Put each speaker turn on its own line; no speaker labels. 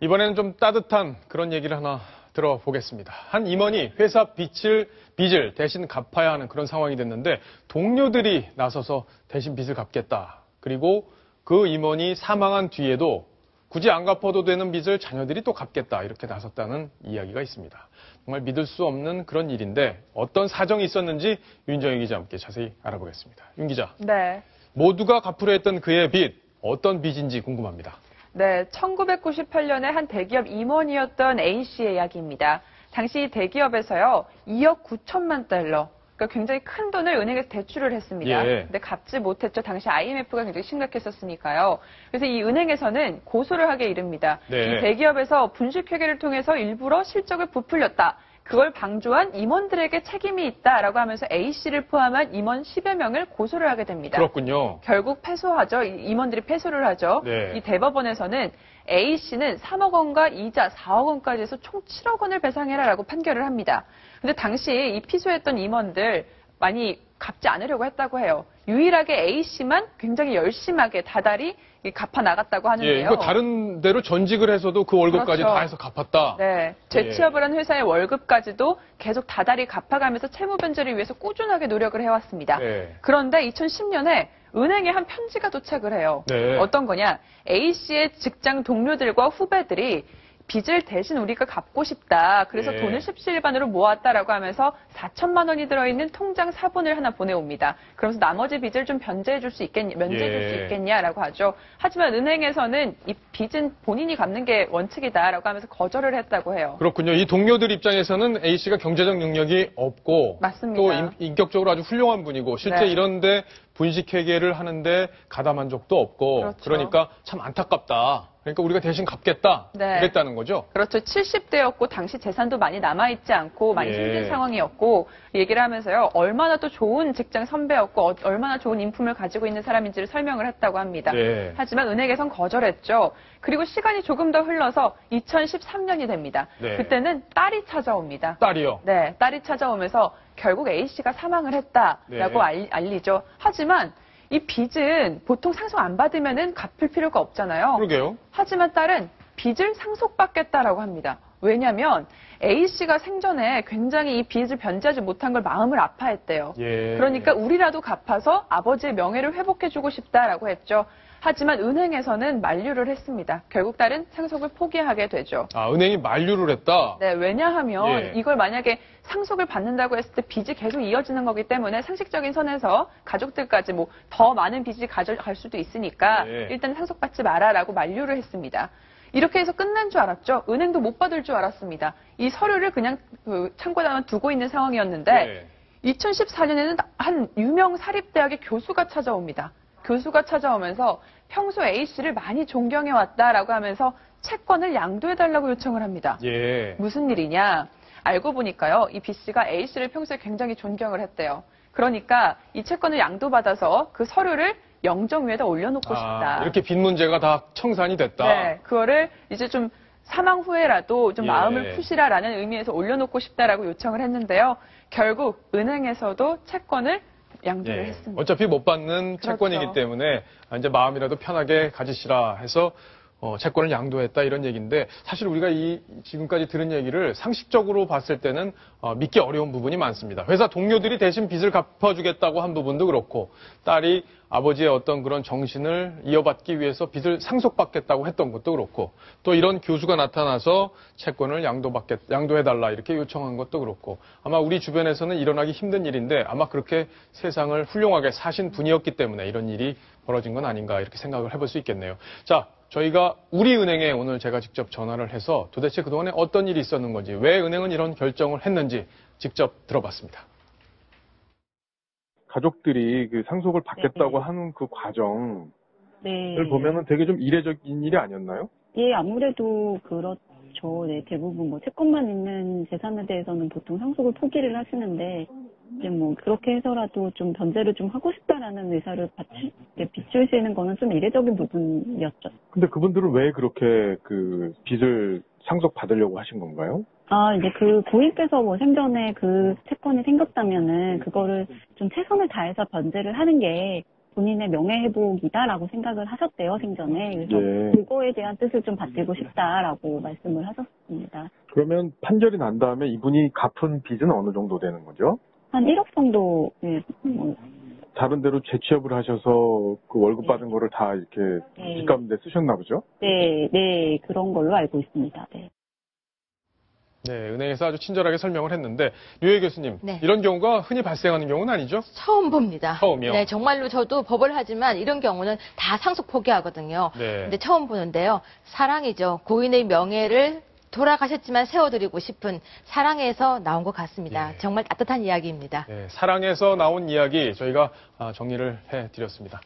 이번에는 좀 따뜻한 그런 얘기를 하나 들어보겠습니다. 한 임원이 회사 빚을 대신 갚아야 하는 그런 상황이 됐는데 동료들이 나서서 대신 빚을 갚겠다. 그리고 그 임원이 사망한 뒤에도 굳이 안 갚아도 되는 빚을 자녀들이 또 갚겠다. 이렇게 나섰다는 이야기가 있습니다. 정말 믿을 수 없는 그런 일인데 어떤 사정이 있었는지 윤정희 기자와 함께 자세히 알아보겠습니다. 윤 기자.
네.
모두가 갚으려 했던 그의 빚, 어떤 빚인지 궁금합니다.
네, 1998년에 한 대기업 임원이었던 A씨의 이야기입니다. 당시 대기업에서요, 2억 9천만 달러, 그러니까 굉장히 큰 돈을 은행에서 대출을 했습니다.
예.
근데 갚지 못했죠. 당시 IMF가 굉장히 심각했었으니까요. 그래서 이 은행에서는 고소를 하게 이릅니다.
네.
이 대기업에서 분식회계를 통해서 일부러 실적을 부풀렸다. 그걸 방조한 임원들에게 책임이 있다라고 하면서 A씨를 포함한 임원 10여 명을 고소를 하게 됩니다.
그렇군요.
결국 패소하죠. 임원들이 패소를 하죠.
네.
이 대법원에서는 A씨는 3억 원과 이자 4억 원까지 해서 총 7억 원을 배상해라라고 판결을 합니다. 근데 당시 이 피소했던 임원들 많이 갚지 않으려고 했다고 해요. 유일하게 A씨만 굉장히 열심하게 다달이 갚아 나갔다고 하는데요.
예, 이거 다른 데로 전직을 해서도 그 월급까지
그렇죠.
다 해서 갚았다.
네, 재취업을 한 회사의 월급까지도 계속 다달이 갚아가면서 채무 변제를 위해서 꾸준하게 노력을 해왔습니다.
네.
그런데 2010년에 은행에 한 편지가 도착을 해요.
네.
어떤 거냐? A씨의 직장 동료들과 후배들이 빚을 대신 우리가 갚고 싶다. 그래서
예.
돈을 십시일반으로 모았다라고 하면서 4천만 원이 들어있는 통장 사본을 하나 보내옵니다. 그러면서 나머지 빚을 좀 면제해줄 수 있겠냐라고 하죠. 하지만 은행에서는 이 빚은 본인이 갚는 게 원칙이다라고 하면서 거절을 했다고 해요.
그렇군요. 이 동료들 입장에서는 A씨가 경제적 능력이 없고
맞습니다.
또 인격적으로 아주 훌륭한 분이고 실제
네.
이런데 분식회계를 하는데 가담한 적도 없고
그렇죠.
그러니까 참 안타깝다. 그러니까 우리가 대신 갚겠다.
네.
그랬다는 거죠.
그렇죠. 70대였고 당시 재산도 많이 남아있지 않고 많이
예.
힘든 상황이었고 얘기를 하면서요. 얼마나 또 좋은 직장 선배였고 얼마나 좋은 인품을 가지고 있는 사람인지를 설명을 했다고 합니다.
예.
하지만 은행에선 거절했죠. 그리고 시간이 조금 더 흘러서 2013년이 됩니다.
네.
그때는 딸이 찾아옵니다.
딸이요.
네, 딸이 찾아오면서 결국 A씨가 사망을 했다라고 알리죠. 하지만 이 빚은 보통 상속 안 받으면은 갚을 필요가 없잖아요.
그러게요.
하지만 딸은 빚을 상속받겠다라고 합니다. 왜냐하면 A씨가 생전에 굉장히 이 빚을 변제하지 못한 걸 마음을 아파했대요.
예.
그러니까 우리라도 갚아서 아버지의 명예를 회복해주고 싶다라고 했죠. 하지만 은행에서는 만류를 했습니다. 결국 딸은 상속을 포기하게 되죠.
아, 은행이 만류를 했다.
네, 왜냐하면
예.
이걸 만약에 상속을 받는다고 했을 때 빚이 계속 이어지는 거기 때문에 상식적인 선에서 가족들까지 뭐 더 많은 빚이 가져갈 수도 있으니까
예.
일단 상속받지 마라라고 만류를 했습니다. 이렇게 해서 끝난 줄 알았죠. 은행도 못 받을 줄 알았습니다. 이 서류를 그냥 창고에다만 두고 있는 상황이었는데
예.
2014년에는 한 유명 사립대학의 교수가 찾아옵니다. 교수가 찾아오면서 평소 A씨를 많이 존경해왔다라고 하면서 채권을 양도해달라고 요청을 합니다.
예.
무슨 일이냐? 알고 보니까요. 이 B씨가 A씨를 평소에 굉장히 존경을 했대요. 그러니까 이 채권을 양도받아서 그 서류를 영정 위에다 올려놓고 싶다.
이렇게 빚 문제가 다 청산이 됐다.
네, 그거를 이제 좀 사망 후에라도 좀
예.
마음을 푸시라라는 의미에서 올려놓고 싶다라고 요청을 했는데요. 결국 은행에서도 채권을 양도를 했습니다.
어차피 못 받는
그렇죠.
채권이기 때문에 이제 마음이라도 편하게 가지시라 해서 채권을 양도했다 이런 얘기인데 사실 우리가 지금까지 들은 얘기를 상식적으로 봤을 때는 믿기 어려운 부분이 많습니다. 회사 동료들이 대신 빚을 갚아주겠다고 한 부분도 그렇고 딸이 아버지의 어떤 그런 정신을 이어받기 위해서 빚을 상속받겠다고 했던 것도 그렇고 또 이런 교수가 나타나서 채권을 양도해달라 이렇게 요청한 것도 그렇고 아마 우리 주변에서는 일어나기 힘든 일인데 아마 그렇게 세상을 훌륭하게 사신 분이었기 때문에 이런 일이 벌어진 건 아닌가 이렇게 생각을 해볼 수 있겠네요. 자, 저희가 우리은행에 오늘 제가 직접 전화를 해서 도대체 그동안에 어떤 일이 있었는 건지 왜 은행은 이런 결정을 했는지 직접 들어봤습니다.
가족들이 그 상속을 받겠다고
네.
하는 그 과정을
네.
보면은 되게 좀 이례적인 일이 아니었나요?
예, 아무래도 그렇죠. 네, 대부분 뭐 채권만 있는 재산에 대해서는 보통 상속을 포기를 하시는데, 이제 뭐 그렇게 해서라도 좀 변제를 좀 하고 싶다라는 의사를 비추시는 거는 좀 이례적인 부분이었죠.
근데 그분들은 왜 그렇게 그 빚을 상속 받으려고 하신 건가요?
이제 그 고인께서 뭐 생전에 그 채권이 생겼다면은 그거를 좀 최선을 다해서 변제를 하는 게 본인의 명예회복이다라고 생각을 하셨대요, 생전에. 그래서
예.
그거에 대한 뜻을 좀 받들고 싶다라고 말씀을 하셨습니다.
그러면 판결이 난 다음에 이분이 갚은 빚은 어느 정도 되는 거죠?
한 1억 정도, 예, 뭐,
다른 데로 재취업을 하셔서 그 월급 받은 거를 다 이렇게
네.
빚 갚는 데 쓰셨나 보죠?
네, 그런 걸로 알고 있습니다. 네.
네, 은행에서 아주 친절하게 설명을 했는데 유해 교수님,
네.
이런 경우가 흔히 발생하는 경우는 아니죠?
처음 봅니다.
처음이요?
네, 정말로 저도 법을 하지만 이런 경우는 다 상속 포기하거든요.
네.
근데 처음 보는데요. 사랑이죠. 고인의 명예를 돌아가셨지만 세워드리고 싶은 사랑에서 나온 것 같습니다.
예.
정말 따뜻한 이야기입니다.
네, 사랑에서 나온 이야기 저희가 정리를 해드렸습니다.